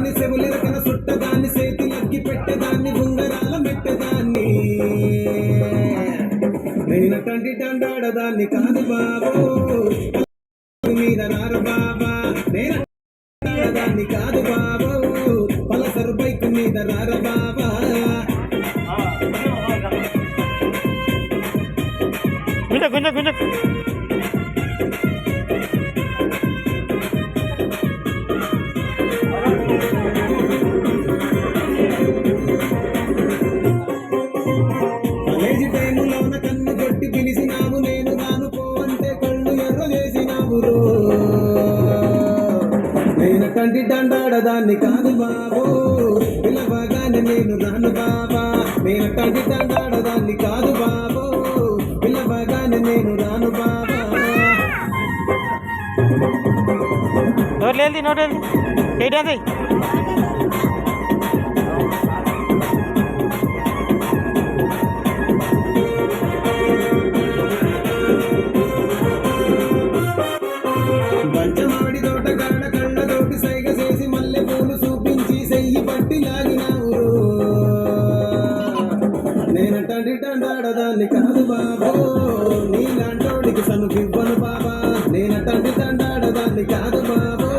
దాన్ని సెవులెరకన సుట్టదాన్ని చేతిలక్కి పెట్టేదాన్ని ఉంగరాల మెట్టదాన్ని నేనటంటి దండాడదాన్ని కాదు బాబు మీద రారు బాబా నేనదాన్ని కాదు బాబు పలసరు బైక్ మీద రార బాబా గుంజ గుంజ గుంజ కాలేజీ టైములోన కన్ను కొట్టి పిలిచినావు నేను రాను పోవంటే కళ్ళు ఎర్ర చేసినావు నేనటంటి దండాడదాన్ని కాదు బాబు పిలవగానే నేను రాను బాబా నేనటంటి దండాడదాన్ని కాదు బాబు పిలవగానే నేను రాను బాబా నోట్లేదు నోట్లేదు ఏంటి పంచమాడి తోటగాడ కళ్ళతోటి సైగ చేసి మల్లె పూలు చూపించి సెయ్యి పట్టి లాగినావు నేనటంటి దండాడదాన్ని కాదు బాబు నీలాంటోడికి సనుకివ్వను బాబా నేనటంటి దండాడదాన్ని కాదు బాబు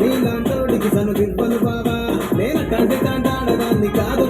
నీలాంటోడికి సనుకివ్వను బాబా నేనటంటి దండాడదాన్ని కాదు